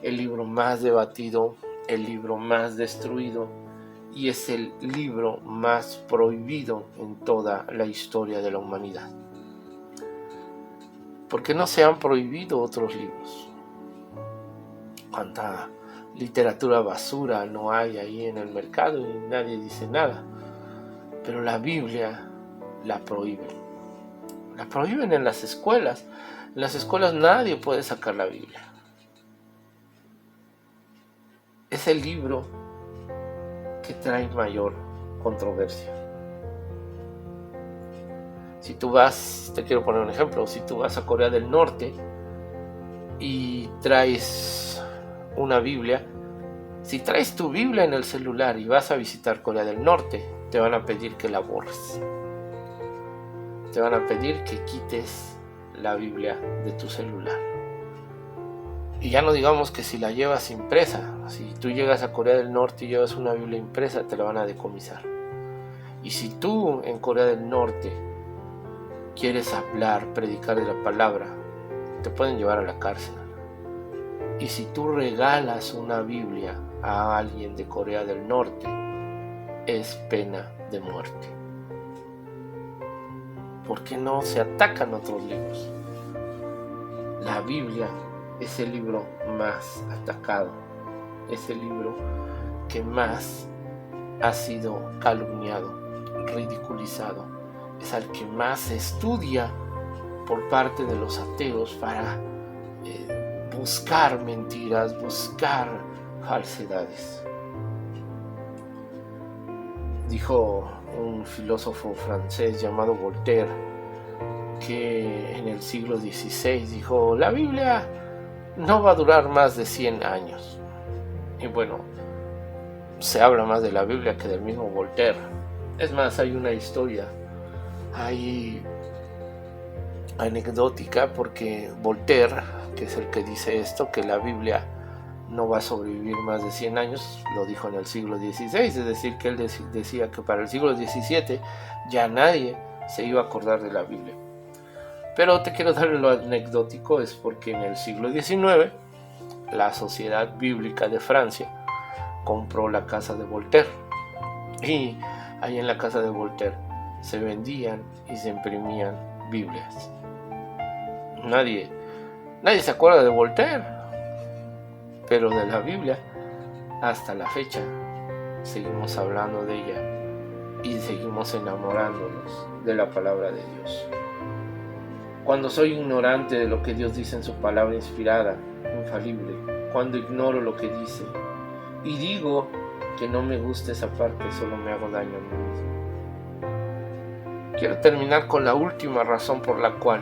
el libro más debatido, el libro más destruido, y es el libro más prohibido en toda la historia de la humanidad. ¿Por qué no se han prohibido otros libros? ¿Cuánta literatura basura no hay ahí en el mercado y nadie dice nada? Pero la Biblia la prohíben. La prohíben en las escuelas. En las escuelas nadie puede sacar la Biblia. Es el libro que trae mayor controversia. Si tú vas, te quiero poner un ejemplo, si tú vas a Corea del Norte y traes una Biblia, si traes tu Biblia en el celular y vas a visitar Corea del Norte, te van a pedir que la borres. Te van a pedir que quites la Biblia de tu celular. Y ya no digamos que si la llevas impresa. Si tú llegas a Corea del Norte y llevas una Biblia impresa, te la van a decomisar. Y si tú en Corea del Norte quieres hablar, predicar de la palabra, te pueden llevar a la cárcel. Y si tú regalas una Biblia a alguien de Corea del Norte, es pena de muerte. ¿Por qué no se atacan otros libros? La Biblia es el libro más atacado, es el libro que más ha sido calumniado, ridiculizado, es al que más se estudia por parte de los ateos para buscar mentiras, buscar falsedades. Dijo un filósofo francés llamado Voltaire que en el siglo XVI dijo: la Biblia no va a durar más de 100 años. Y bueno, se habla más de la Biblia que del mismo Voltaire. Es más, hay una historia ahí anecdótica, porque Voltaire, que es el que dice esto, que la Biblia no va a sobrevivir más de 100 años, lo dijo en el siglo XVI, es decir, que él decía que para el siglo XVII ya nadie se iba a acordar de la Biblia. Pero te quiero dar lo anecdótico, es porque en el siglo XIX la Sociedad Bíblica de Francia compró la casa de Voltaire, y ahí en la casa de Voltaire se vendían y se imprimían Biblias. Nadie se acuerda de Voltaire, pero de la Biblia hasta la fecha seguimos hablando de ella y seguimos enamorándonos de la palabra de Dios. Cuando soy ignorante de lo que Dios dice en su palabra inspirada, infalible, cuando ignoro lo que dice y digo que no me gusta esa parte, solo me hago daño a mí mismo. Quiero terminar con la última razón por la cual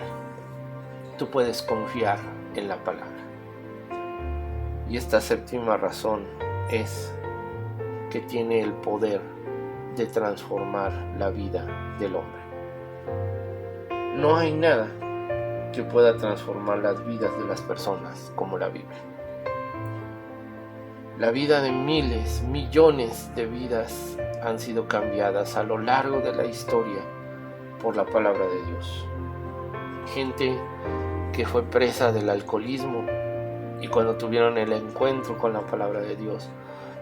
tú puedes confiar en la palabra. Y esta séptima razón es que tiene el poder de transformar la vida del hombre. No hay nada que pueda transformar las vidas de las personas como la Biblia. La vida de miles, millones de vidas han sido cambiadas a lo largo de la historia por la palabra de Dios. Gente que fue presa del alcoholismo y cuando tuvieron el encuentro con la palabra de Dios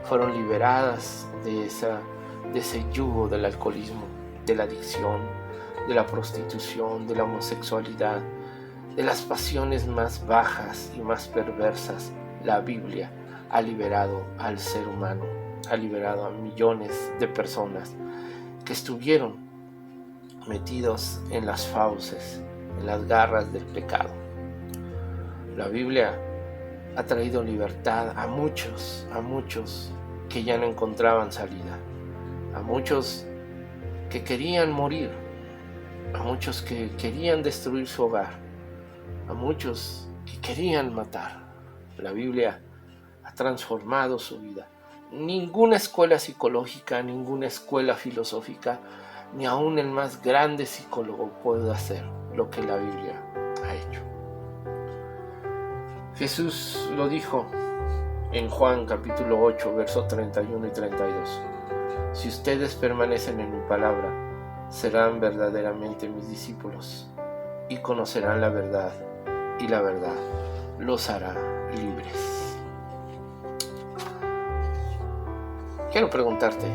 fueron liberadas de ese yugo del alcoholismo, de la adicción, de la prostitución, de la homosexualidad, de las pasiones más bajas y más perversas. La Biblia ha liberado al ser humano, ha liberado a millones de personas que estuvieron metidos en las fauces, en las garras del pecado. La Biblia ha traído libertad a muchos que ya no encontraban salida, a muchos que querían morir, a muchos que querían destruir su hogar, a muchos que querían matar. La Biblia ha transformado su vida. Ninguna escuela psicológica, ninguna escuela filosófica, ni aún el más grande psicólogo puede hacer lo que la Biblia ha hecho. Jesús lo dijo en Juan capítulo 8, versos 31 y 32. Si ustedes permanecen en mi palabra, serán verdaderamente mis discípulos y conocerán la verdad, y la verdad los hará libres. Quiero preguntarte,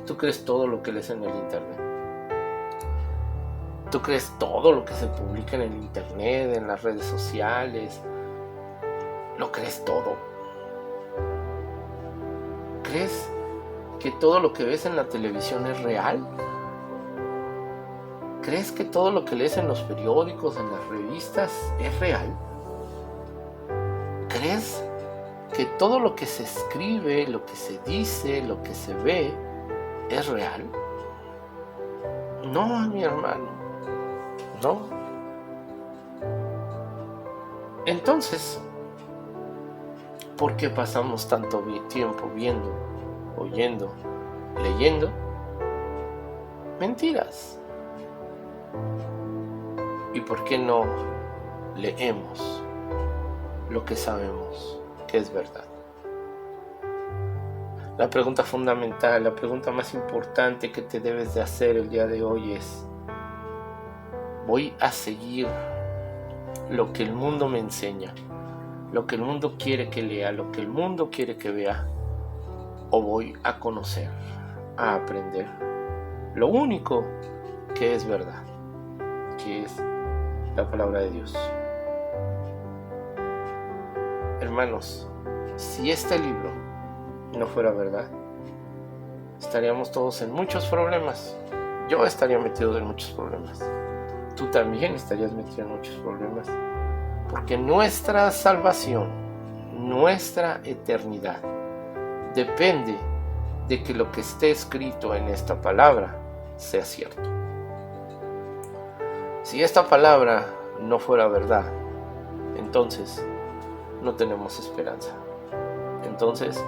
¿tú crees todo lo que lees en el internet? ¿Tú crees todo lo que se publica en el internet, en las redes sociales? ¿Lo crees todo? ¿Crees que todo lo que ves en la televisión es real? ¿Crees que todo lo que lees en los periódicos, en las revistas, es real? ¿Crees que todo lo que se escribe, lo que se dice, lo que se ve, es real? No, mi hermano, no. Entonces, ¿por qué pasamos tanto tiempo viendo, oyendo, leyendo mentiras? ¿Y por qué no leemos lo que sabemos que es verdad? La pregunta fundamental, la pregunta más importante que te debes de hacer el día de hoy es: ¿voy a seguir lo que el mundo me enseña, lo que el mundo quiere que lea, lo que el mundo quiere que vea? ¿O voy a conocer, a aprender lo único que es verdad, que es la palabra de Dios? Hermanos, si este libro no fuera verdad, estaríamos todos en muchos problemas. Yo estaría metido en muchos problemas. Tú también estarías metido en muchos problemas. Porque nuestra salvación, nuestra eternidad, depende de que lo que esté escrito en esta palabra sea cierto. Si esta palabra no fuera verdad, entonces no tenemos esperanza. Entonces,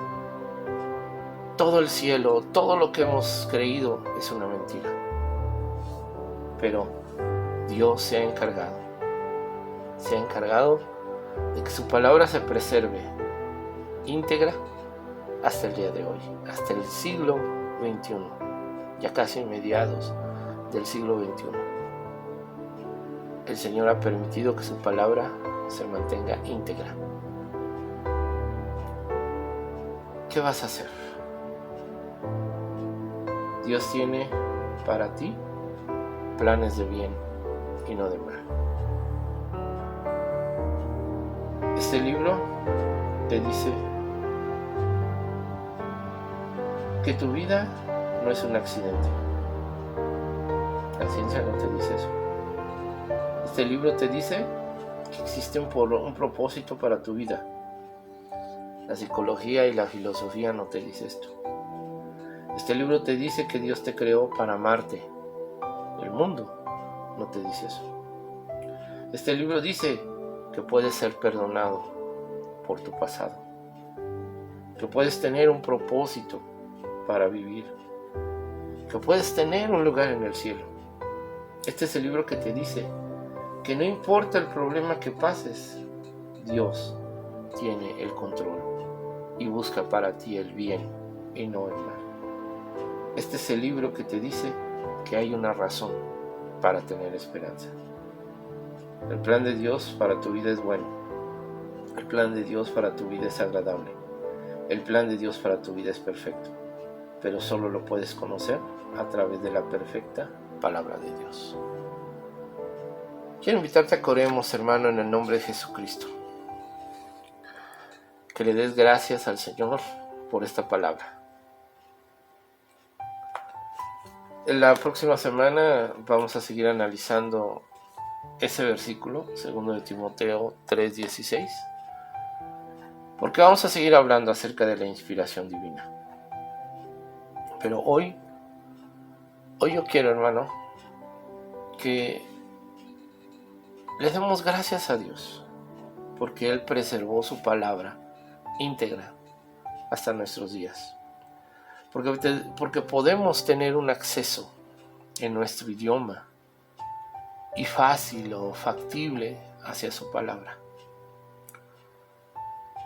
todo el cielo, todo lo que hemos creído es una mentira. Pero Dios se ha encargado de que su palabra se preserve íntegra hasta el día de hoy, hasta el siglo XXI, ya casi mediados del siglo XXI. El Señor ha permitido que su palabra se mantenga íntegra. ¿Qué vas a hacer? Dios tiene para ti planes de bien y no de mal. Este libro te dice que tu vida no es un accidente. La ciencia no te dice eso. Este libro te dice que existe un propósito para tu vida. La psicología y la filosofía no te dice esto. Este libro te dice que Dios te creó para amarte. El mundo no te dice eso. Este libro dice que puedes ser perdonado por tu pasado, que puedes tener un propósito para vivir, que puedes tener un lugar en el cielo. Este es el libro que te dice que no importa el problema que pases, Dios tiene el control y busca para ti el bien y no el mal. Este es el libro que te dice que hay una razón para tener esperanza. El plan de Dios para tu vida es bueno. El plan de Dios para tu vida es agradable. El plan de Dios para tu vida es perfecto. Pero solo lo puedes conocer a través de la perfecta palabra de Dios. Quiero invitarte a que oremos, hermano, en el nombre de Jesucristo. Que le des gracias al Señor por esta palabra. En la próxima semana vamos a seguir analizando ese versículo, 2 de Timoteo 3:16, porque vamos a seguir hablando acerca de la inspiración divina. Pero hoy yo quiero, hermano, que le demos gracias a Dios, porque Él preservó su palabra íntegra hasta nuestros días. Porque podemos tener un acceso en nuestro idioma y fácil o factible hacia su palabra.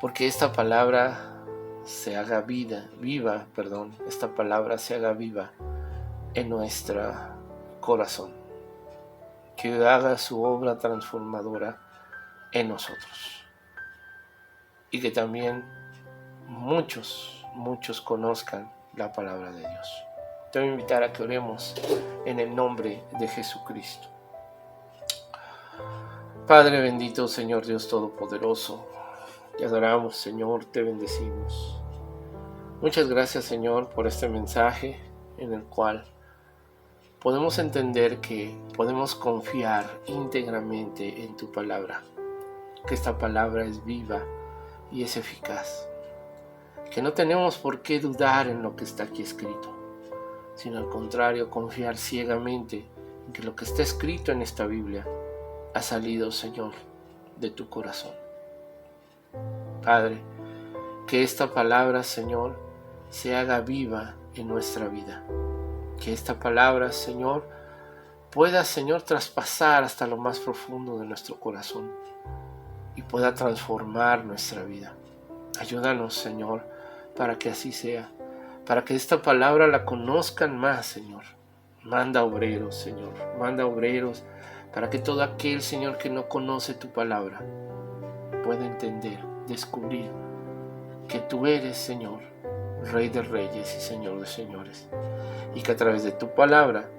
Porque esta palabra se haga viva, esta palabra se haga viva en nuestro corazón. Que haga su obra transformadora en nosotros. Y que también muchos conozcan la palabra de Dios. Te voy a invitar a que oremos en el nombre de Jesucristo. Padre bendito, Señor Dios Todopoderoso, te adoramos, Señor, te bendecimos. Muchas gracias, Señor, por este mensaje en el cual podemos entender que podemos confiar íntegramente en tu palabra, que esta palabra es viva y es eficaz, que no tenemos por qué dudar en lo que está aquí escrito, sino al contrario, confiar ciegamente en que lo que está escrito en esta Biblia ha salido, Señor, de tu corazón. Padre, que esta palabra, Señor, se haga viva en nuestra vida. Que esta palabra, Señor, pueda, Señor, traspasar hasta lo más profundo de nuestro corazón y pueda transformar nuestra vida. Ayúdanos, Señor, para que así sea, para que esta palabra la conozcan más, Señor. Manda obreros, Señor, manda obreros para que todo aquel, Señor, que no conoce tu palabra pueda entender, descubrir que tú eres, Señor, Rey de Reyes y Señor de Señores, y que a través de tu palabra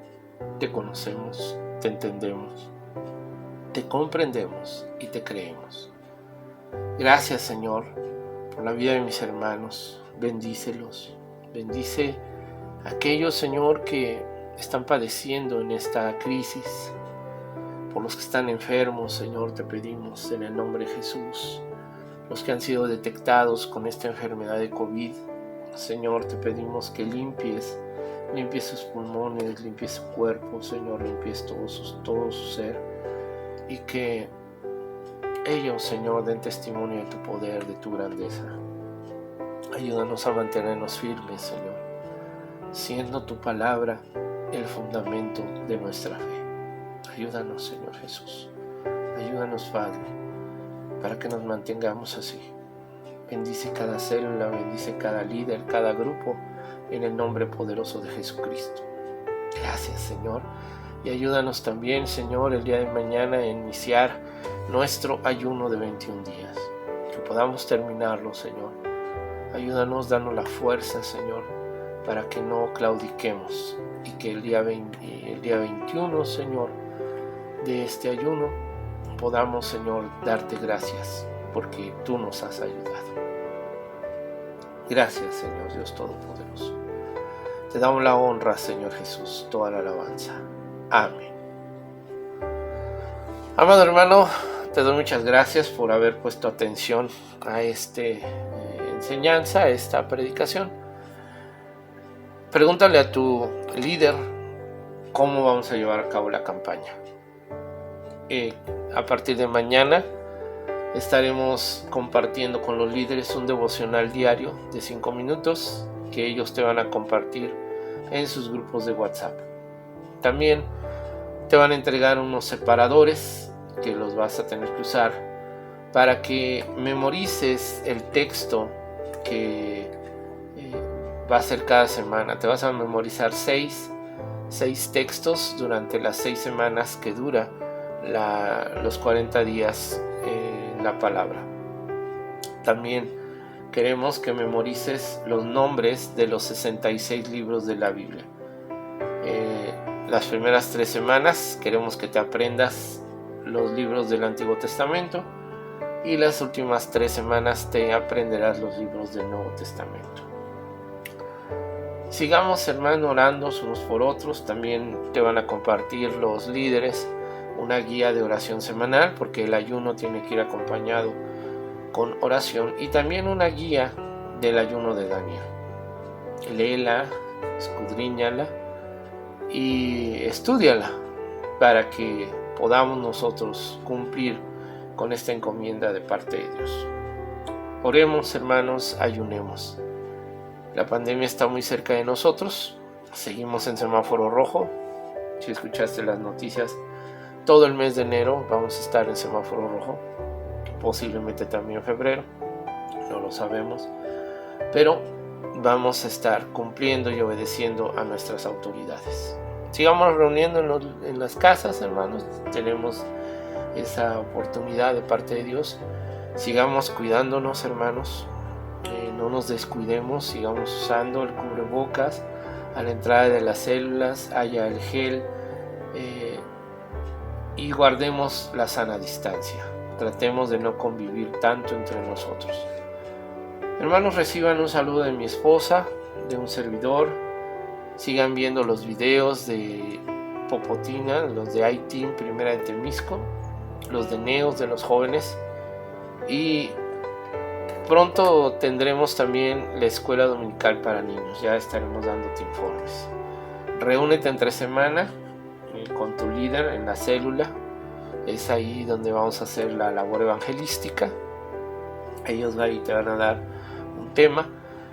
te conocemos, te entendemos, te comprendemos y te creemos. Gracias, Señor, por la vida de mis hermanos. Bendícelos, bendice a aquellos, Señor, que están padeciendo en esta crisis. Por los que están enfermos, Señor, te pedimos en el nombre de Jesús. Los que han sido detectados con esta enfermedad de COVID, Señor, te pedimos que limpies sus pulmones, limpies su cuerpo, Señor, limpies todo su ser, y que ellos, Señor, den testimonio de tu poder, de tu grandeza. Ayúdanos a mantenernos firmes, Señor, siendo tu palabra el fundamento de nuestra fe. Ayúdanos, Señor Jesús. Ayúdanos, Padre, para que nos mantengamos así. bendice cada célula, bendice cada líder, cada grupo, en el nombre poderoso de Jesucristo. Gracias, Señor, y ayúdanos también, Señor, el día de mañana a iniciar nuestro ayuno de 21 días, que podamos terminarlo, Señor. Ayúdanos, danos la fuerza, Señor, para que no claudiquemos y que el día 21, Señor, de este ayuno podamos, Señor, darte gracias porque tú nos has ayudado. Gracias, Señor Dios Todopoderoso. Te damos la honra, Señor Jesús, toda la alabanza. Amén. Amado hermano, te doy muchas gracias por haber puesto atención a esta enseñanza, a esta predicación. Pregúntale a tu líder cómo vamos a llevar a cabo la campaña. A partir de mañana estaremos compartiendo con los líderes un devocional diario de 5 minutos que ellos te van a compartir en sus grupos de WhatsApp. También te van a entregar unos separadores que los vas a tener que usar para que memorices el texto que va a ser cada semana. Te vas a memorizar 6 textos durante las 6 semanas que dura los 40 días en la palabra. También queremos que memorices los nombres de los 66 libros de la Biblia. Las primeras 3 semanas queremos que te aprendas los libros del Antiguo Testamento y las últimas 3 semanas te aprenderás los libros del Nuevo Testamento. Sigamos, hermano, orando unos por otros. También te van a compartir los líderes una guía de oración semanal, porque el ayuno tiene que ir acompañado con oración, y también una guía del ayuno de Daniel. Léela, escudriñala y estúdiala para que podamos nosotros cumplir con esta encomienda de parte de Dios. Oremos, hermanos, ayunemos. La pandemia está muy cerca de nosotros. Seguimos en semáforo rojo. Si escuchaste las noticias, todo el mes de enero vamos a estar en semáforo rojo, posiblemente también en febrero, no lo sabemos, pero vamos a estar cumpliendo y obedeciendo a nuestras autoridades. Sigamos reuniendo en las casas, hermanos, tenemos esa oportunidad de parte de Dios. Sigamos cuidándonos, hermanos, no nos descuidemos, sigamos usando el cubrebocas a la entrada de las células, haya el gel, y guardemos la sana distancia. Tratemos de no convivir tanto entre nosotros. Hermanos, reciban un saludo de mi esposa, de un servidor. Sigan viendo los videos de Popotina, los de I-Team Primera de Temisco, los de Neos de los jóvenes, y pronto tendremos también la escuela dominical para niños. Ya estaremos dándote informes. Reúnete entre semana con tu líder en la célula. Es ahí donde vamos a hacer la labor evangelística. Ellos ahí te van a dar un tema,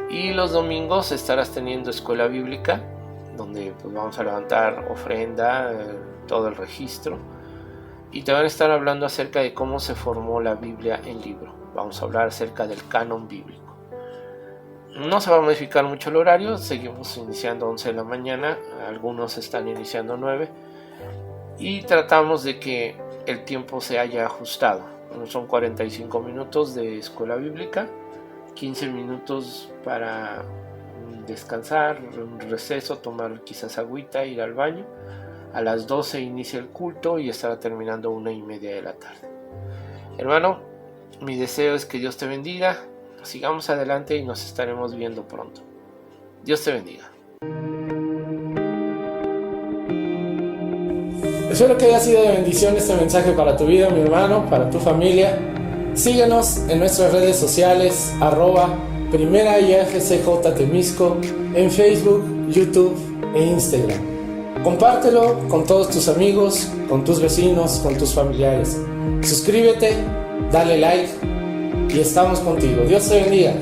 y los domingos estarás teniendo escuela bíblica, donde pues vamos a levantar ofrenda, todo el registro, y te van a estar hablando acerca de cómo se formó la Biblia en libro. Vamos a hablar acerca del canon bíblico. No se va a modificar mucho el horario, seguimos iniciando 11 de la mañana, algunos están iniciando 9, y tratamos de que el tiempo se haya ajustado. Son 45 minutos de escuela bíblica, 15 minutos para descansar, un receso, tomar quizás agüita, ir al baño. A las 12 inicia el culto y estará terminando 1:30 de la tarde. Hermano, mi deseo es que Dios te bendiga. Sigamos adelante y nos estaremos viendo pronto. Dios te bendiga. Espero que haya sido de bendición este mensaje para tu vida, mi hermano, para tu familia. Síguenos en nuestras redes sociales, @Primera IFCJ Temisco, en Facebook, YouTube e Instagram. Compártelo con todos tus amigos, con tus vecinos, con tus familiares. Suscríbete, dale like y estamos contigo. Dios te bendiga.